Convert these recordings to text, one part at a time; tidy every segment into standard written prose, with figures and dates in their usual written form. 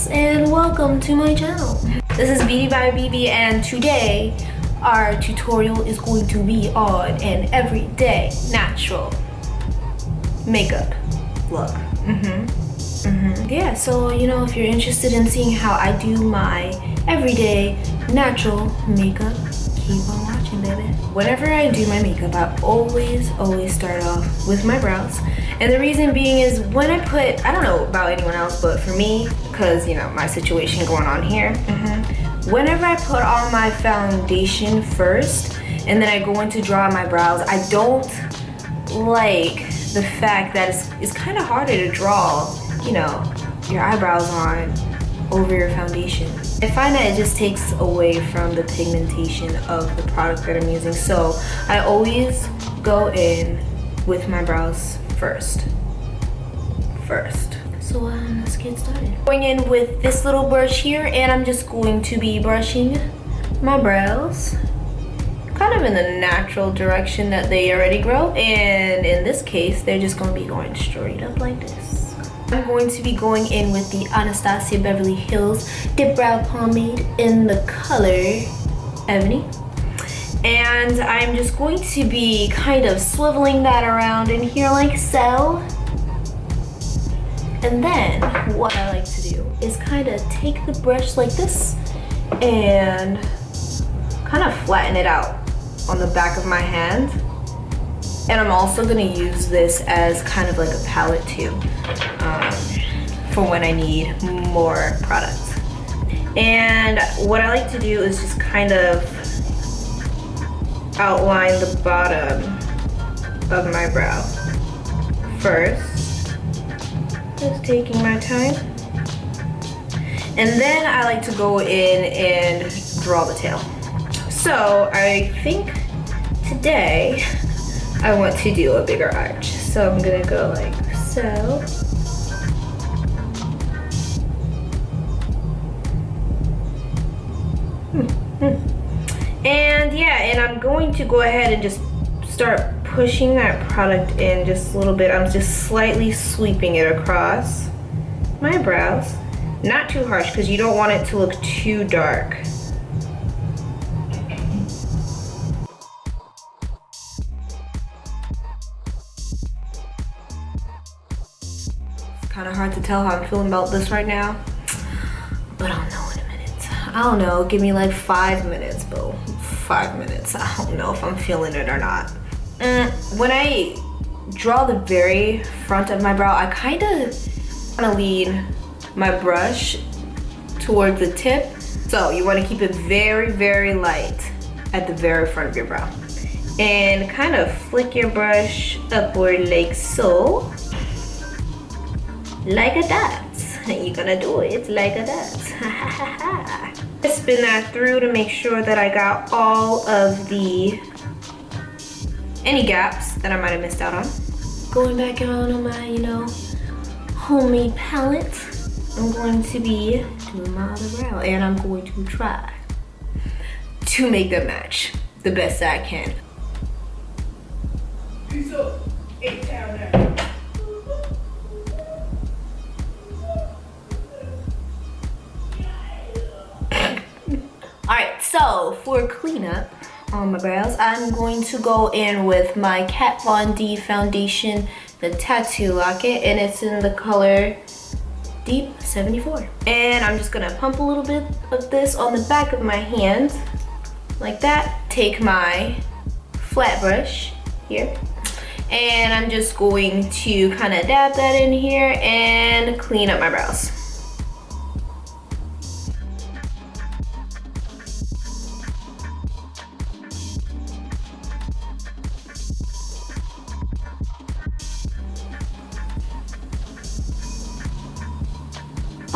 girls, and welcome to my channel. This is Beautybybb, and today our tutorial is going to be on an everyday natural makeup look. Yeah, so if you're interested in seeing how I do my everyday natural makeup, keep on watching, baby. Whenever I do my makeup, I always start off with my brows. And the reason being is when I put, I don't know about anyone else, but for me, because my situation going on here, whenever I put on my foundation first and then I go in to draw my brows, I don't like the fact that it's kind of harder to draw, your eyebrows on over your foundation. I find that it just takes away from the pigmentation of the product that I'm using. So I always go in with my brows first. So let's get started. Going in with this little brush here, and I'm just going to be brushing my brows kind of in the natural direction that they already grow, and in this case they're just going to be going straight up like this. I'm going to be going in with the Anastasia Beverly Hills Dip Brow Pomade in the color Ebony. And I'm just going to be kind of swiveling that around in here like so. And then what I like to do is kind of take the brush like this and kind of flatten it out on the back of my hand. And I'm also gonna use this as kind of like a palette too, for when I need more product. And what I like to do is just kind of outline the bottom of my brow first, just taking my time. And then I like to go in and draw the tail. So I think today I want to do a bigger arch. So I'm gonna go like so. And yeah, and I'm going to go ahead and just start pushing that product in just a little bit. I'm just slightly sweeping it across my brows. Not too harsh because you don't want it to look too dark. It's kind of hard to tell how I'm feeling about this right now, but I'll know in a minute. I don't know, give me like 5 minutes, boo. 5 minutes. I don't know if I'm feeling it or not. When I draw the very front of my brow, I kind of want to lean my brush toward the tip. So you want to keep it very light at the very front of your brow. And kind of flick your brush upward like so. Like a dot. You're gonna do it like a dot. Spin that through to make sure that I got all of any gaps that I might have missed out on. Going back on my, homemade palette, I'm going to be doing my other brow, and I'm going to try to make them match the best I can. Peace up, 8-town now. Alright, so for cleanup on my brows, I'm going to go in with my Kat Von D foundation, the Tattoo Locket, and it's in the color Deep 74. And I'm just gonna pump a little bit of this on the back of my hand, like that. Take my flat brush here, and I'm just going to kind of dab that in here and clean up my brows.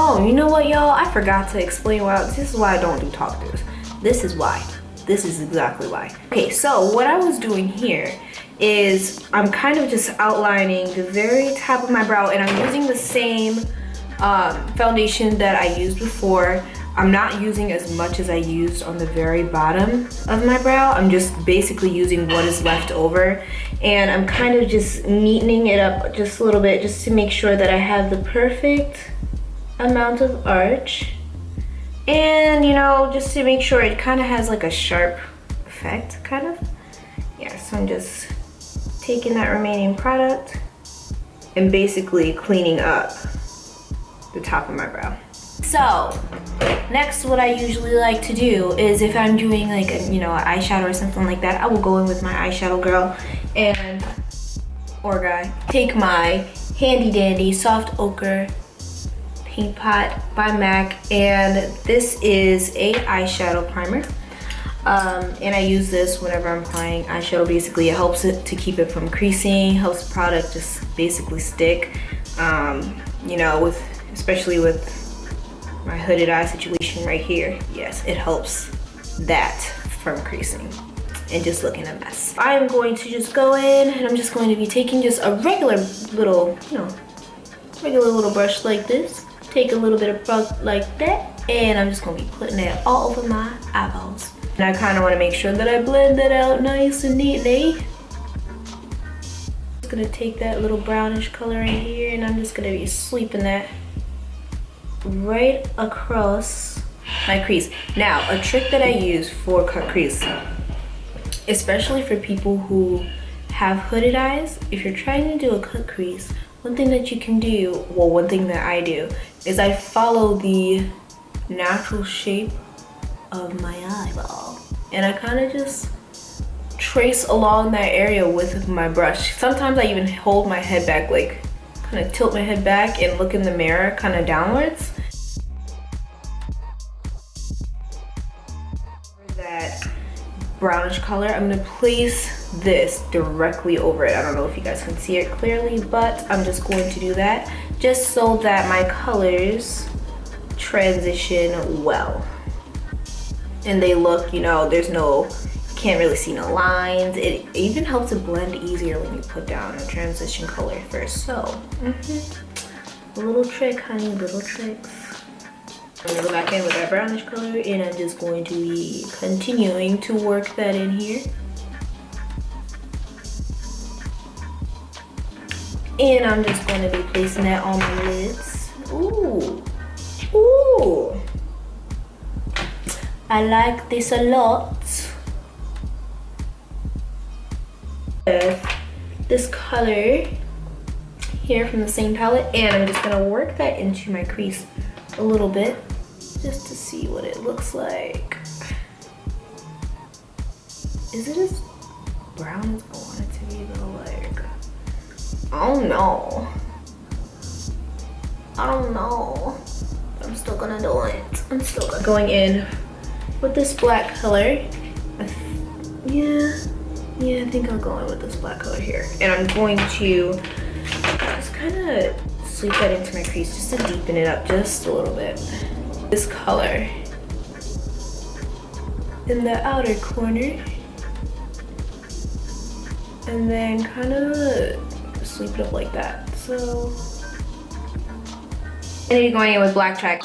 Oh, you know what, y'all? I forgot to explain this is why I don't do talk throughs. This is why. This is exactly why. Okay, so what I was doing here is I'm kind of just outlining the very top of my brow, and I'm using the same foundation that I used before. I'm not using as much as I used on the very bottom of my brow. I'm just basically using what is left over, and I'm kind of just neatening it up just a little bit just to make sure that I have the perfect amount of arch. And you know, just to make sure it kind of has like a sharp effect, kind of. Yeah, so I'm just taking that remaining product and basically cleaning up the top of my brow. So next, what I usually like to do is if I'm doing like a, you know, an eyeshadow or something like that, I will go in with my eyeshadow girl and or guy, take my handy dandy soft ochre paint pot by MAC, and this is a eyeshadow primer. And I use this whenever I'm applying eyeshadow. Basically, it helps it to keep it from creasing, helps the product just basically stick. You know, especially with my hooded eye situation right here, yes, it helps that from creasing and just looking a mess. I'm going to just go in and I'm just going to be taking just a regular little, you know, regular little brush like this. Take a little bit of product like that, and I'm just gonna be putting it all over my eyeballs. And I kind of want to make sure that I blend that out nice and neatly. Just gonna take that little brownish color right here, and I'm just gonna be sweeping that right across my crease. Now, a trick that I use for cut crease, especially for people who have hooded eyes, if you're trying to do a cut crease, one thing that you can do, well, one thing that I do, is I follow the natural shape of my eyeball. And I kind of just trace along that area with my brush. Sometimes I even hold my head back, like kind of tilt my head back and look in the mirror kind of downwards. For that brownish color, I'm gonna place this directly over it. I don't know if you guys can see it clearly, but I'm just going to do that just so that my colors transition well. And they look, you know, there's no, can't really see no lines. It even helps it blend easier when you put down a transition color first. So, a little trick, honey, little tricks. I'm gonna go back in with that brownish color, and I'm just going to be continuing to work that in here. And I'm just going to be placing that on my lids. Ooh, ooh. I like this a lot. This color here from the same palette, and I'm just gonna work that into my crease a little bit just to see what it looks like. Is it as brown as I want it to be though? Like, I don't know. I don't know. I'm still gonna do it. I'm still going in with this black color. Yeah, I think I'll go in with this black color here. And I'm going to just kind of sweep that into my crease just to deepen it up just a little bit. This color in the outer corner. And then kind of sweep it up like that. So, and you're going in with black track.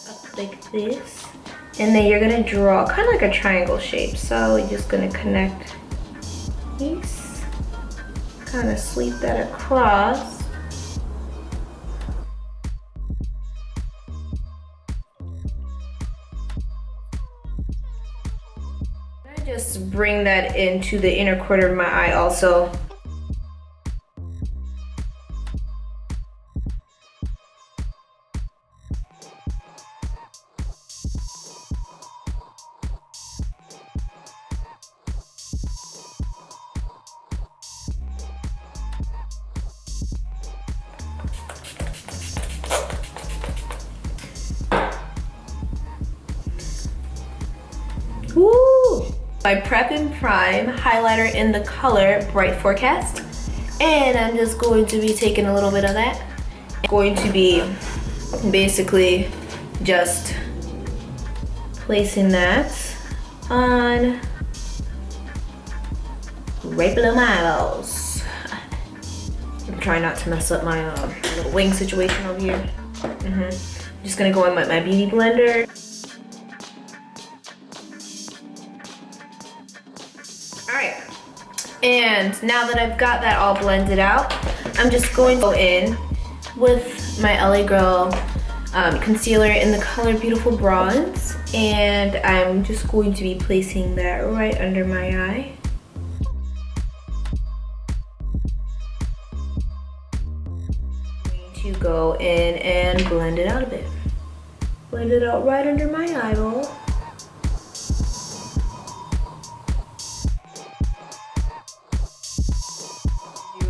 Up like this. And then you're gonna draw kind of like a triangle shape. So you're just gonna connect these, kind of sweep that across. Just bring that into the inner corner of my eye also. Woo! My Prep and Prime highlighter in the color Bright Forecast, and I'm just going to be taking a little bit of that. I'm going to be basically just placing that on right below my eyeballs. I'm trying not to mess up my little wing situation over here. I'm just gonna go in with my beauty blender. And now that I've got that all blended out, I'm just going to go in with my LA Girl concealer in the color Beautiful Bronze, and I'm just going to be placing that right under my eye. I'm going to go in and blend it out a bit. Blend it out right under my eyeball.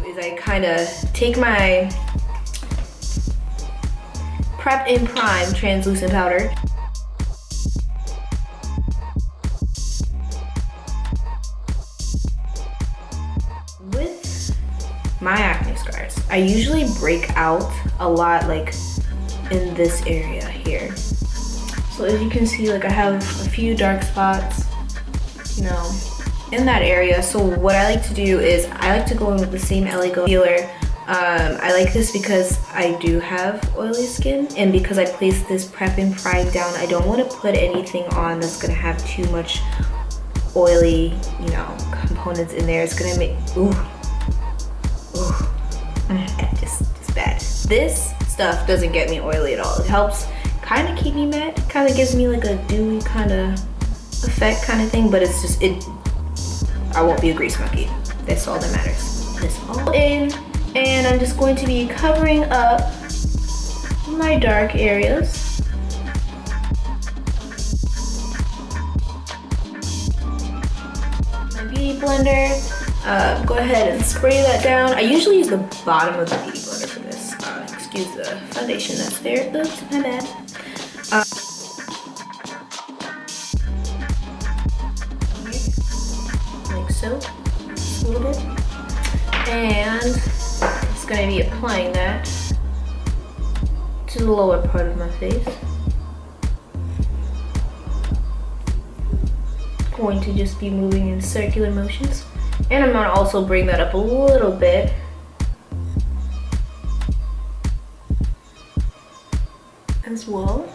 Is I kind of take my Prep and Prime translucent powder. With my acne scars, I usually break out a lot like in this area here. So as you can see, like I have a few dark spots, you know, in that area. So what I like to do is I like to go in with the same LA Girl concealer. I like this because I do have oily skin, and because I placed this Prep and Prime down, I don't want to put anything on that's gonna have too much oily, you know, components in there. It's gonna make just bad. This stuff doesn't get me oily at all. It helps kind of keep me matte. It kind of gives me like a dewy kind of effect kind of thing, but it's just I won't be a grease monkey. That's all that matters. This all in. And I'm just going to be covering up my dark areas. My beauty blender, go ahead and spray that down. I usually use the bottom of the beauty blender for this. Excuse the foundation that's there. Oops, my bad. Like so, just a little bit. And going to be applying that to the lower part of my face. Going to just be moving in circular motions, and I'm going to also bring that up a little bit as well.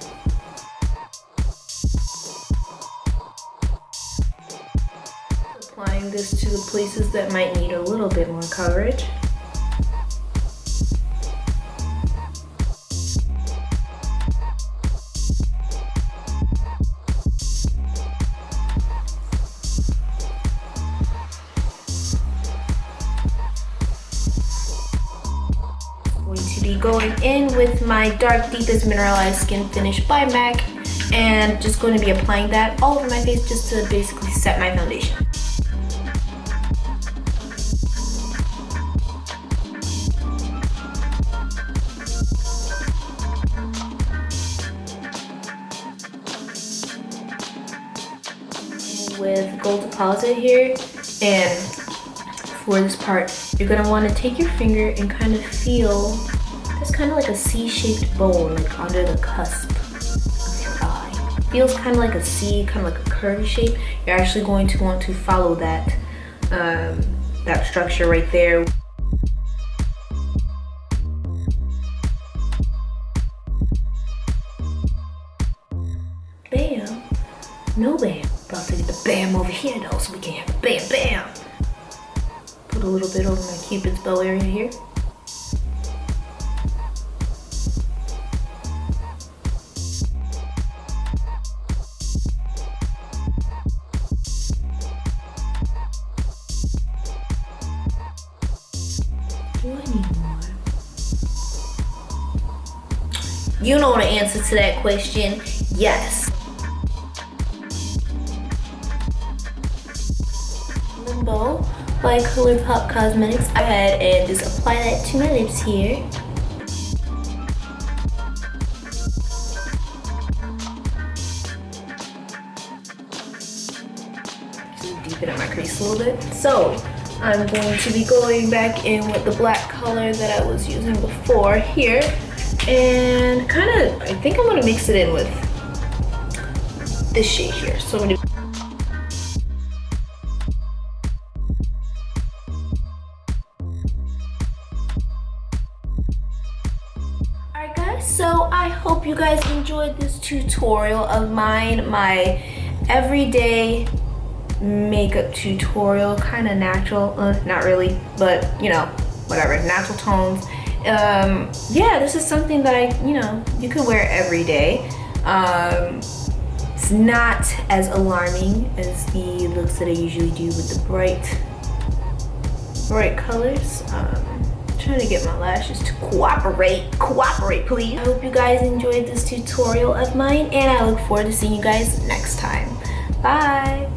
Applying this to the places that might need a little bit more coverage. Going in with my Dark Deepest Mineralized Skin Finish by MAC, and just going to be applying that all over my face just to basically set my foundation. With gold deposit here, and for this part, you're going to want to take your finger and kind of feel. It's kind of like a C-shaped bone, like under the cusp of your eye. Feels kind of like a C, kind of like a curvy shape. You're actually going to want to follow that, that structure right there. Bam. No bam. About to get the bam over here though, so we can have bam bam. Put a little bit over my Cupid's bow area here. You know the answer to that question, yes. Limbo by Becca Cosmetics. Go ahead and just apply that to my lips here. Just deepen up my crease a little bit. So I'm going to be going back in with the black color that I was using before here. And kind of, I think I'm gonna mix it in with this shade here. So I'm gonna. Alright guys, so I hope you guys enjoyed this tutorial of mine, my everyday makeup tutorial, kind of natural, not really, but you know, whatever, natural tones. Yeah, this is something that you could wear every day. It's not as alarming as the looks that I usually do with the bright colors. Trying to get my lashes to cooperate please. I hope you guys enjoyed this tutorial of mine, and I look forward to seeing you guys next time. Bye.